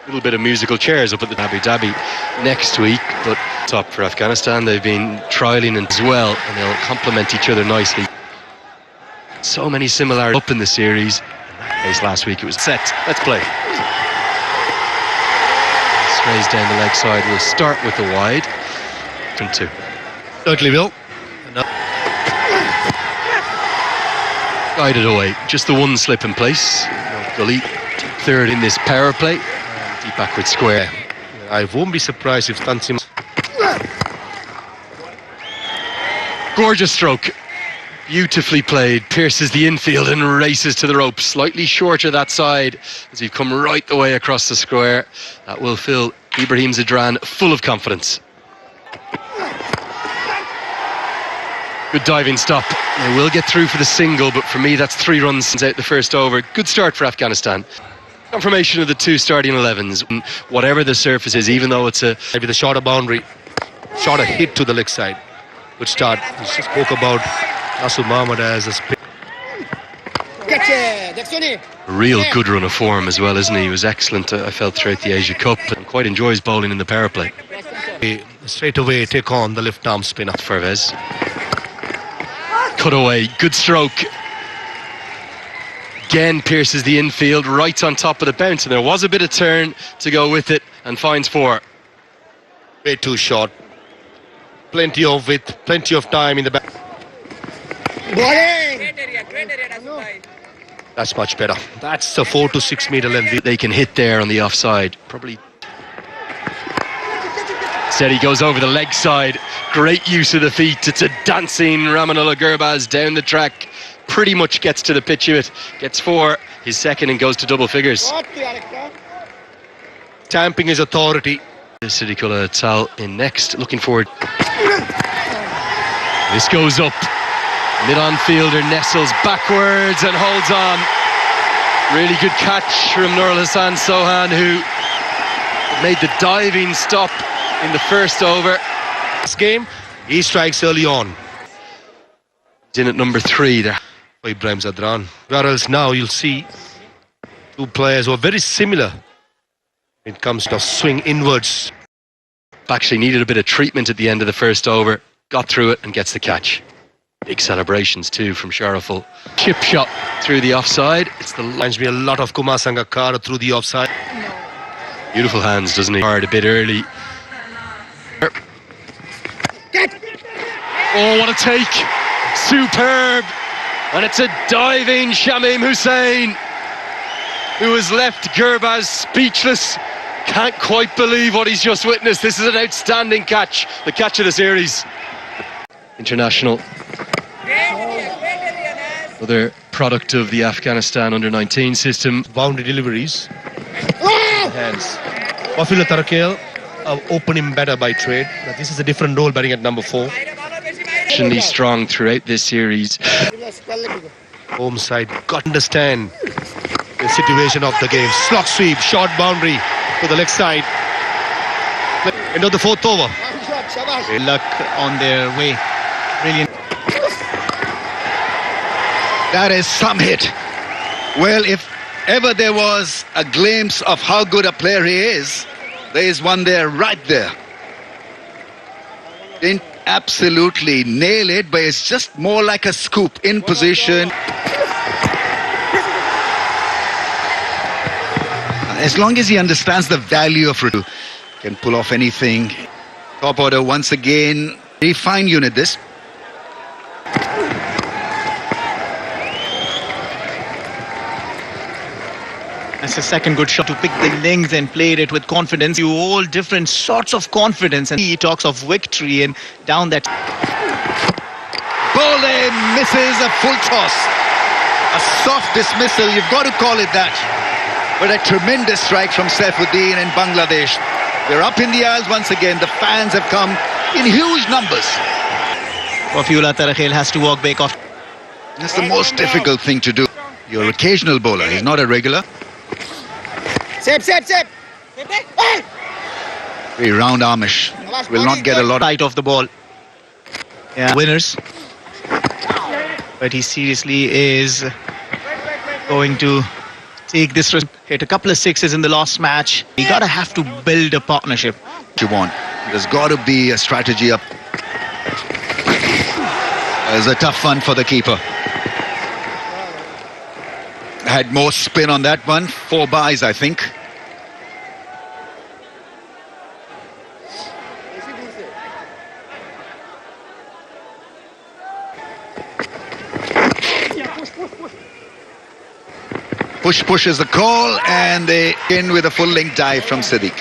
little bit of musical chairs up at the Abu Dhabi next week, but top for Afghanistan. They've been trialling as well, and they'll complement each other nicely. So many similarities up in the series. In that case, last week it was set. Let's play. Strays down the leg side. We'll start with the wide. And two. Certainly will. Guided away. Just the one slip in place. Gully, third in this power play. Deep backward square. I won't be surprised if Tansim... Gorgeous stroke. Beautifully played. Pierces the infield and races to the rope. Slightly shorter that side as he've come right the way across the square. That will fill Ibrahim Zidran full of confidence. Good diving stop. They will get through for the single, but for me that's 3 runs out the first over. Good start for Afghanistan. Confirmation of the 2 starting 11s. Whatever the surface is, even though it's Maybe the shorter boundary. Shorter hit to the leg side. Good start. We just spoke about Nasu Mohammed as a spin. A real good run of form as well, isn't he? He was excellent, I felt, throughout the Asia Cup, and quite enjoys bowling in the power play. Straight away take on the left arm spinner. Fervez. Cut away, good stroke. Again pierces the infield right on top of the bounce, and there was a bit of turn to go with it, and finds 4. Way too short. Plenty of width, plenty of time in the back. That's much better. That's a 4 to 6 meter length. They can hit there on the offside. Probably. Instead he goes over the leg side. Great use of the feet. It's a dancing Ramanullah Gurbaz down the track. Pretty much gets to the pitch of it. Gets 4, his second, and goes to double figures. Tamping his authority. Siddiqullah Tal in next. Looking forward. This goes up. Mid-on fielder nestles backwards and holds on. Really good catch from Nurul Hassan Sohan, who made the diving stop in the first over. This game, he strikes early on. He's in at number 3 there. Ibrahim Zidran. Whereas now you'll see 2 players who are very similar when it comes to swing inwards. Actually needed a bit of treatment at the end of the first over. Got through it and gets the catch. Big celebrations too from Sharaful. Chip shot through the offside. It's the Reminds me a lot of Kumar Sangakkara through the offside. Beautiful hands, doesn't he? Hard a bit early. Oh, what a take! Superb! And it's a diving Shamim Hussain, who has left Gurbaz speechless. Can't quite believe what he's just witnessed. This is an outstanding catch. The catch of the series. International. Another product of the Afghanistan under-19 system. Boundary deliveries. Hands. Wafila Tarakel open him better by trade. But this is a different role batting at number 4. Exceptionally strong throughout this series. Home side got to understand the situation of the game. Slot sweep, short boundary to the leg side. End of the 4th over. Luck on their way. Brilliant. That is some hit. Well, if ever there was a glimpse of how good a player he is, there is one there, right there. Didn't absolutely nail it, but it's just more like a scoop in position. As long as he understands the value of it, can pull off anything. Top order once again. Very fine unit this. That's a second good shot to pick the links and played it with confidence. You all different sorts of confidence, and he talks of victory and down that. Bowley misses a full toss. A soft dismissal, you've got to call it that. But a tremendous strike from Saifuddin in Bangladesh. They're up in the aisles once again. The fans have come in huge numbers. Wafila Tarakhel has to walk back off. That's the most difficult thing to do. Your occasional bowler, he's not a regular. Very round armish. Will not get a lot. Tight off the ball. Yeah, winners. But he seriously is going to take this risk. Hit a couple of sixes in the last match. You gotta have to build a partnership. You want. There's got to be a strategy up. It's a tough one for the keeper. Had more spin on that one. 4 buys, I think. Push is the call, and they in with a full link dive from Siddiq.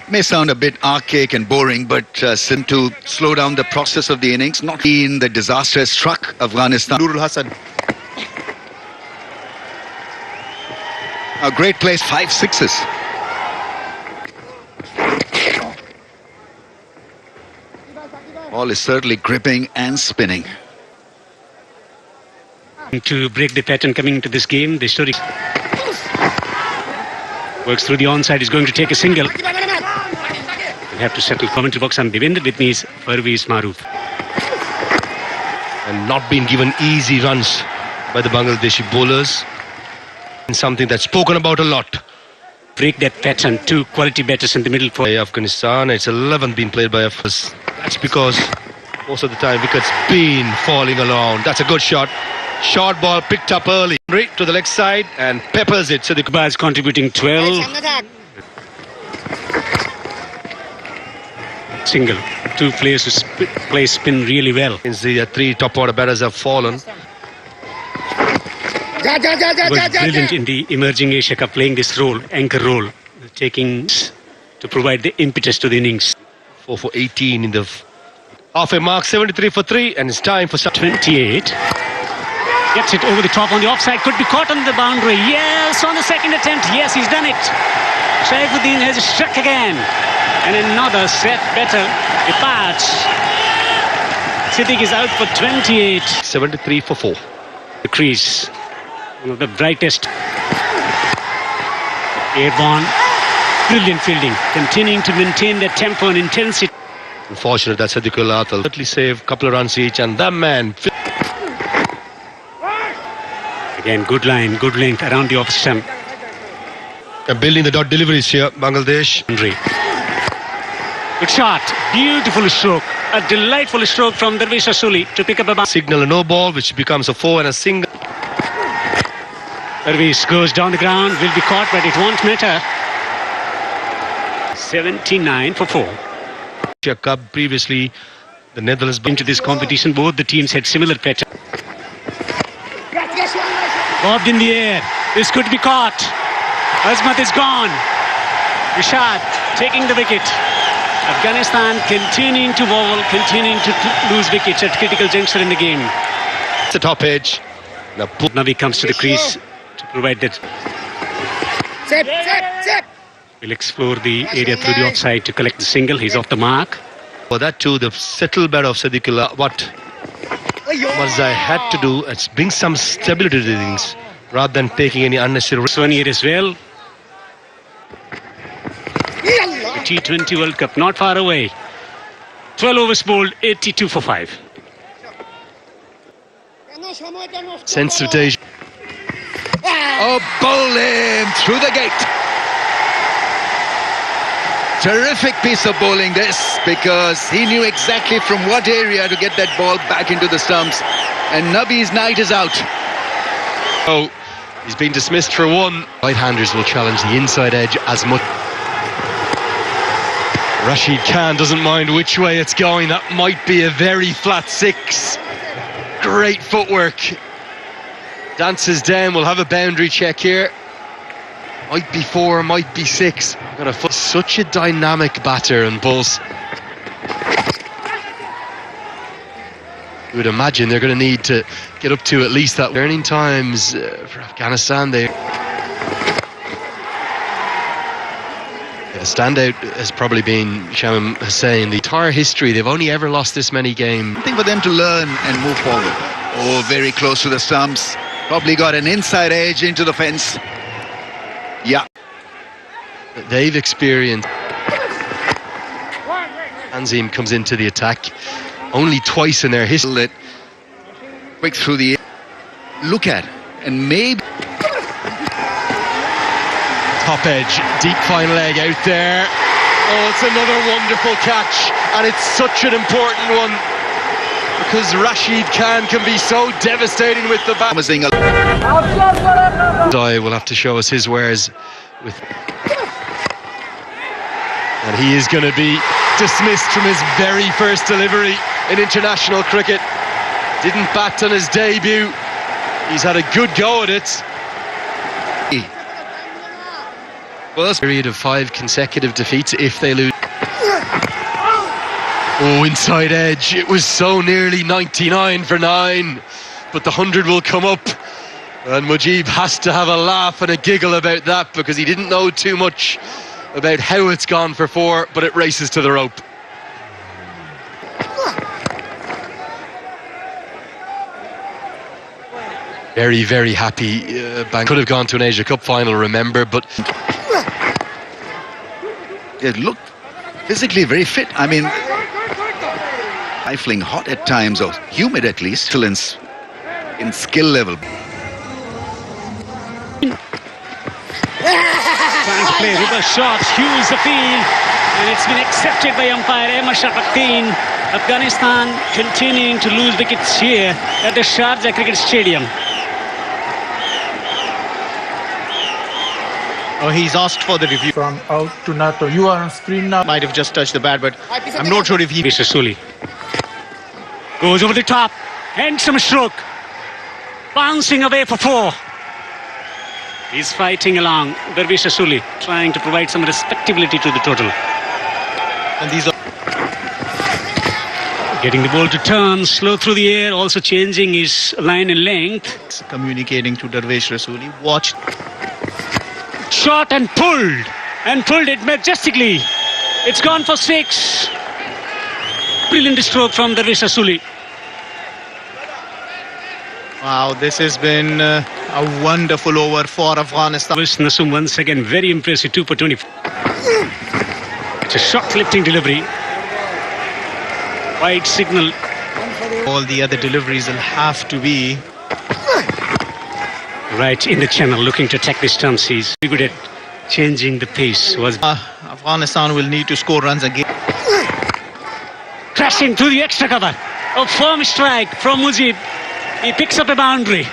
May sound a bit archaic and boring, but seem to slow down the process of the innings. Not in the disaster struck Afghanistan. Nurul Hassan. A great place, 5 sixes. Ball is certainly gripping and spinning. To break the pattern coming into this game, the story works through the onside, is going to take a single. We'll have to settle commentary box, and Devendra with me is Parvez Maroof. And not been given easy runs by the Bangladeshi bowlers. And something that's spoken about a lot. Break that pattern, 2 quality batters in the middle for Afghanistan. It's 11 being played by Afghanistan. That's because most of the time wickets been falling along. That's a good shot. Short ball picked up early to the leg side and peppers it. So the Kubas contributing 12. Single. 2 players who play spin really well. the 3 top order batters have fallen. He was brilliant in the emerging Asia Cup, playing this role, anchor role, taking to provide the impetus to the innings. 4 for 18 in the halfway mark, 73 for 3, and it's time for 28. Gets it over the top on the offside, could be caught on the boundary. Yes, on the second attempt. Yes, he's done it. Shaifuddin has struck again. And another set better departs. Siddiq is out for 28. 73 for 4. The crease, one of the brightest. Airborne, brilliant fielding, continuing to maintain their tempo and intensity. Unfortunate that Siddiqul Atal certainly save a couple of runs each, and that man. Again, good line, good length around the off stump. They're building the dot deliveries here, Bangladesh. Good shot, beautiful stroke, a delightful stroke from Darvish Asuli to pick up a bounce. Signal a no ball, which becomes a 4 and a single. Darvish goes down the ground, will be caught, but it won't matter. 79 for 4. Asia Cup previously, the Netherlands Into this competition, both the teams had similar pattern. Bobbed in the air. This could be caught. Azmat is gone. Rishad taking the wicket. Afghanistan continuing to bowl, continuing to lose wickets at critical juncture in the game. It's the top edge. Now he comes to the crease to provide that. We'll explore the area through the offside to collect the single. He's off the mark. For that too, the settled bat of Siddiqul, what Marzai had to do is bring some stability to things rather than taking any unnecessary risks. 1 year as well. The T20 World Cup not far away. 12 overs bowled, 82 for 5. Sensitive. Oh, bowling through the gate. Terrific piece of bowling this, because he knew exactly from what area to get that ball back into the stumps, and Nabi's night is out. Oh, he's been dismissed for 1. Right-handers will challenge the inside edge as much. Rashid Khan doesn't mind which way it's going. That might be a very flat 6. Great footwork. Dances down. We'll have a boundary check here. Might be 4, might be 6. Got a such a dynamic batter and bowls. You would imagine they're going to need to get up to at least that learning times for Afghanistan. The standout has probably been Shamim Hussain. The entire history, they've only ever lost this many games. I think for them to learn and move forward. Oh, very close to the stumps. Probably got an inside edge into the fence. Yeah. They've experienced. Anzim comes into the attack only twice in their history. Quick through the look at, and maybe Top edge, deep fine leg out there. Oh, it's another wonderful catch, and it's such an important one because Rashid Khan can be so devastating with the bat. promising a Dye will have to show us his wares with, and he is going to be dismissed from his very first delivery in international cricket. Didn't bat on his debut. He's had a good go at it. First period of 5 consecutive defeats if they lose. Oh, inside edge. It was so nearly 99 for 9, but the 100 will come up. And Mujib has to have a laugh and a giggle about that because he didn't know too much about how it's gone for 4, but it races to the rope. Very, very happy. Bangla could have gone to an Asia Cup final, remember, but they look physically very fit. I mean, rifling hot at times, or humid at least, excellence in skill level. Trying to play reverse shots, hues the field, and it's been accepted by umpire Ahmad Shafaquddin. Afghanistan continuing to lose wickets here at the Sharjah Cricket Stadium. Oh, he's asked for the review. From out to Nato. You are on screen now. Might have just touched the bat, but I'm not sure if he... Mr. Suli goes over the top, handsome stroke, bouncing away for 4. He's fighting along. Dervish Suli trying to provide some respectability to the total. And these are... Getting the ball to turn, slow through the air, also changing his line and length. communicating to Dervish Rasuli. Watch. Shot and pulled it majestically. It's gone for 6. Brilliant stroke from Dervish Rasuli. Wow, this has been a wonderful over for Afghanistan. Nasum once again, very impressive, 2 for 24. It's a shock-lifting delivery. Wide signal. All the other deliveries will have to be Right in the channel, looking to attack the stumps. He's very good at changing the pace. Afghanistan will need to score runs again. Crashing through the extra cover. A firm strike from Mujib. He picks up a boundary.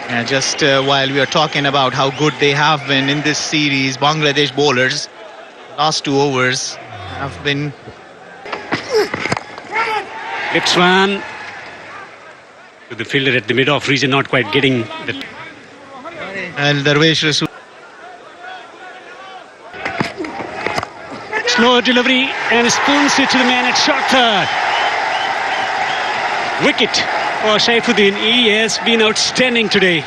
And just while we are talking about how good they have been in this series, Bangladesh bowlers, last 2 overs have been... Lifts one. To the fielder at the mid-off region, not quite getting the... And Dervish Rasul. Slow delivery and spoons it to the man at short third. Wicket for Saifuddin. He has been outstanding today.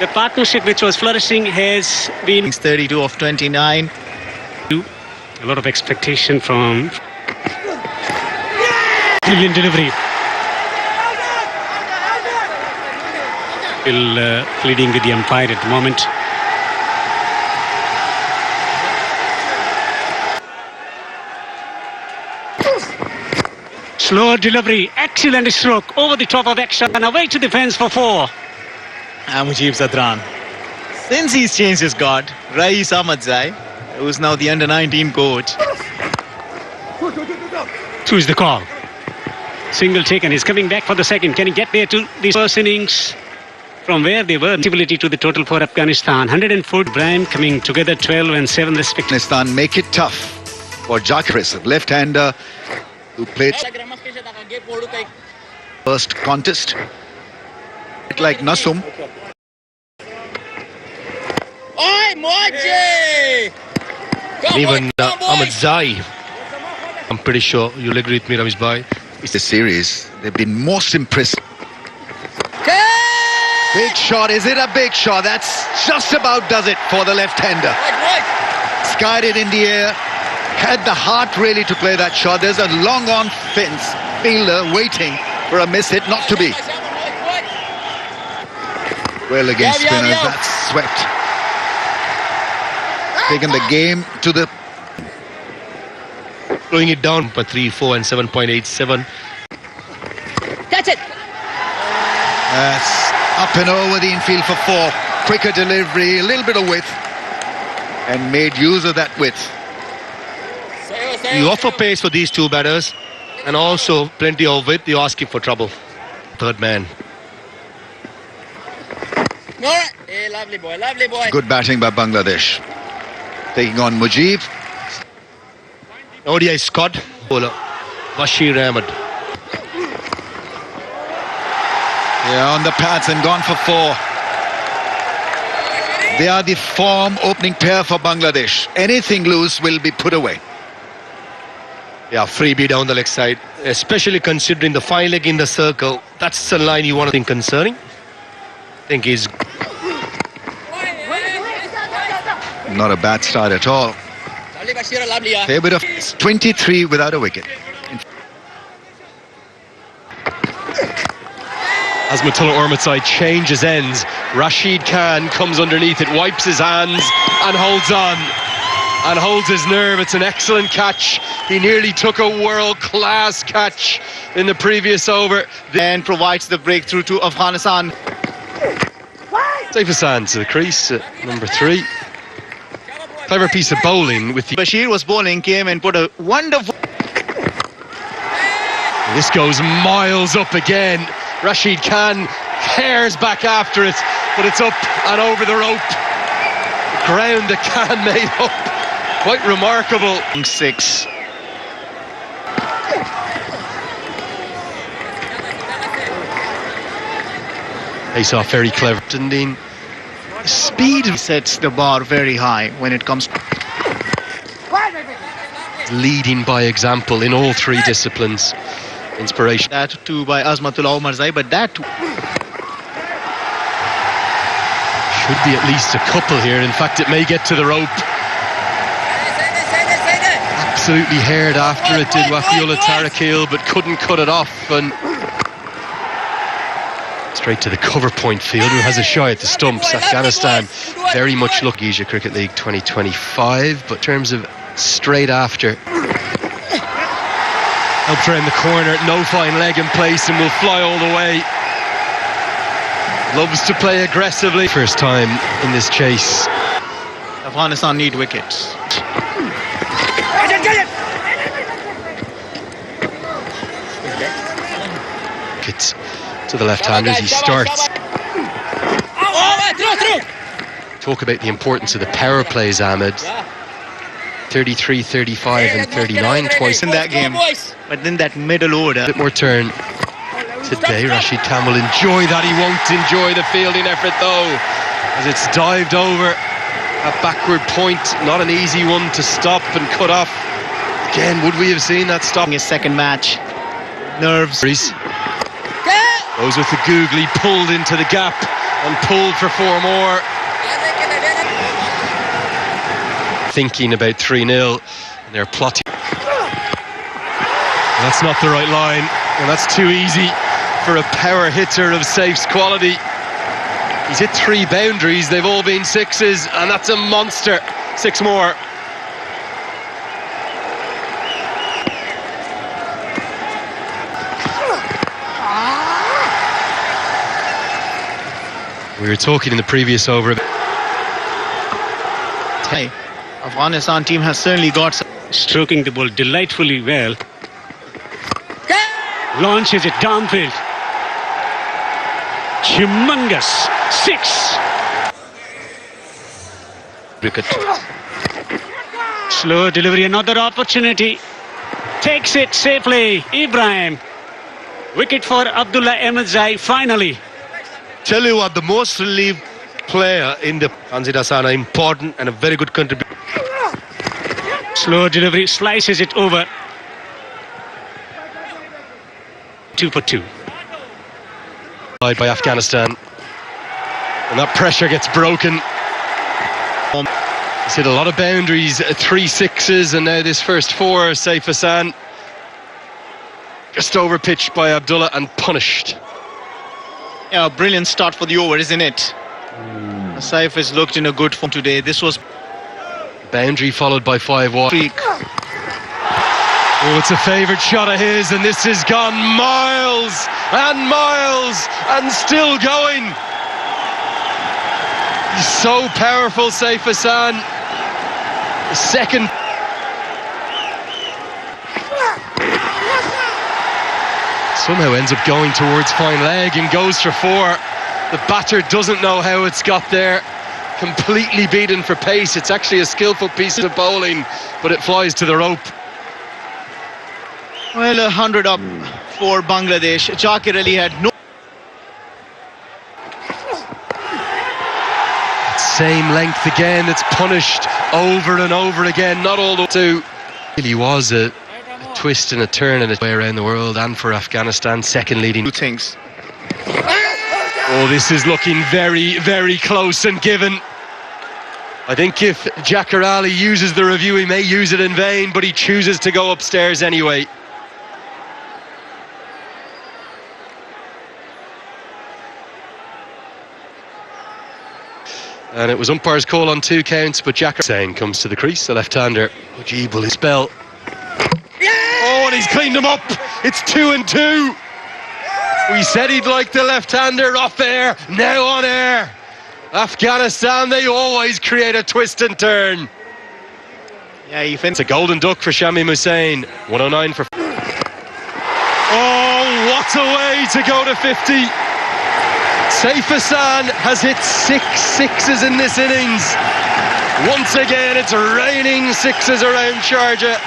The partnership which was flourishing has been... 32 of 29. A lot of expectation from... Brilliant delivery. Still pleading with the umpire at the moment. Slow delivery, excellent stroke over the top of extra and away to the fence for 4. And Mujib Zadran. Since he's changed his guard, Rais Ahmadzai, who's now the under-19 coach. Choose the call. Single taken. He's coming back for the second. Can he get there to the first innings? From where they were, stability to the total for Afghanistan. 104. Brahim coming together, 12 and 7 respectively. Afghanistan make it tough for Jakris, left-hander who played first contest. Like Nasum. Even Ahmed Zai, I'm pretty sure you'll agree with me, Ramesh Bhai. It's a series. They've been most impressive. Big shot. Is it a big shot? That's just about does it for the left-hander. Skied it in the air. Had the heart really to play that shot. There's a long-on fence fielder waiting for a miss hit, not to be. Well against spinners. That's swept. Taken the game to the... Throwing it down for 3, 4 and 7.87. That's it. Up and over the infield for 4. Quicker delivery, a little bit of width, and made use of that width. You offer pace for these two batters and also plenty of width. You're asking for trouble. Third man. Lovely boy, lovely boy. Good batting by Bangladesh. Taking on Mujib. ODI Scott. Bowler Bashir Ahmed. Yeah, on the pads and gone for 4. They are the form opening pair for Bangladesh. Anything loose will be put away. Yeah, freebie down the leg side, especially considering the fine leg in the circle. That's the line you want to think concerning. I think he's not a bad start at all. Fair bit of 23 without a wicket. As Matullah Ormatsai changes ends, Rashid Khan comes underneath it, wipes his hands and holds on. And holds his nerve. It's an excellent catch. He nearly took a world-class catch in the previous over. And provides the breakthrough to Afghanistan. Saif Hassan to the crease at number 3. Clever piece of bowling with the... Bashir was bowling, came and put a wonderful... This goes miles up again. Rashid Khan tears back after it, but it's up and over the rope. The ground that Khan made up. Quite remarkable. 6. Face off very clever. Dundee. Speed Sets the bar very high when it comes... leading by example in all 3 disciplines. Inspiration. That too by Azmatullah Omarzai, but that too... Should be at least a couple here. In fact, it may get to the rope. Absolutely haired after it, did Wafiullah Tarakil, but couldn't cut it off. And straight to the cover point field, who has a shy at the stumps. Afghanistan very much look Asia Cricket League 2025, but in terms of straight after, helped around the corner, no fine leg in place, and will fly all the way. Loves to play aggressively. First time in this chase. Afghanistan need wickets. It's to the left-handers. He starts. Talk about the importance of the power plays, Ahmed. 33, 35 and 39 twice In that game, but then that middle order... A bit more turn today. Rashid Khan will enjoy that. He won't enjoy the fielding effort though, as it's dived over a backward point. Not an easy one to stop and cut off. Again, would we have seen that stop? His second match. Nerves. Goes with the googly, pulled into the gap and pulled for 4 more. Thinking about 3-0 and they're plotting. That's not the right line, and that's too easy for a power hitter of Saif's quality. He's hit 3 boundaries, they've all been 6s, and that's a monster. 6 more. We were talking in the previous over. Hey, Afghanistan team has certainly got some... Stroking the ball delightfully well. Launches it downfield. Humongous. 6. Wicket. Slow delivery, another opportunity. Takes it safely. Ibrahim. Wicket for Abdullah Ahmedzai finally. Tell you what, the most relieved player in the Tanzila Sana, important and a very good contribution. Slow delivery, slices it over. 2 for 2. By Afghanistan. And that pressure gets broken. He's hit a lot of boundaries, 3 6s, and now this first 4, Saif Hassan. Just over pitched by Abdullah and punished. Yeah, brilliant start for the over, isn't it? Saif has looked in a good form today. This was Boundary followed by 5 wide. Oh, it's a favourite shot of his, and this has gone miles and miles and still going. He's so powerful, Saif Hassan. The second. Somehow ends up going towards fine leg and goes for four. The batter doesn't know how it's got there. Completely beaten for pace. It's actually a skillful piece of bowling, but it flies to the rope. Well, 100 up for Bangladesh. Zakir Ali had no... Same length again. It's punished over and over again. Not all the two. It really was a twist and a turn in its way around the world, and for Afghanistan, second leading. Two things. Oh, this is looking very, very close and given. I think if Zakir Ali uses the review, he may use it in vain, but he chooses to go upstairs anyway. And it was umpire's call on 2 counts, but Zakir Hussain comes to the crease, the left-hander. Mujib will spell. Oh, and he's cleaned him up. It's 2 and 2. We said he'd like the left-hander off air, now on air. Afghanistan, they always create a twist and turn. Yeah, he It's a golden duck for Shamim Hussain. 109 for... Oh, what a way to go to 50. Saif Hassan has hit 6 sixes in this innings. Once again, it's raining sixes around Sharjah.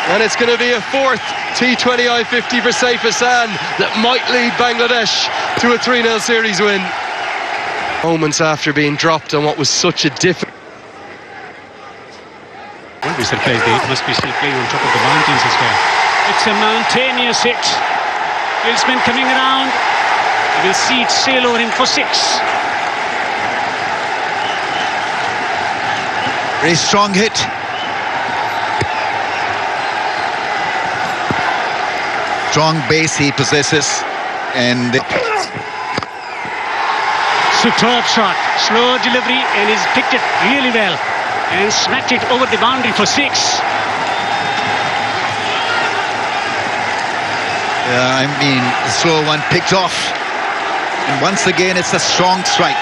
And it's going to be a 4th T20 I-50 for Saif Hassan that might lead Bangladesh to a 3-0 series win. Moments after being dropped on what was such a difficult... Won't be surprised they must be still playing on top of the mountains as well. It's a mountainous hit. Fieldsman coming around. We'll see it sail over him for 6. Very strong hit. Strong base he possesses, and Superb shot, slow delivery, and he's picked it really well and smacked it over the boundary for 6. yeah, I mean, the slow one picked off, and once again it's a strong strike.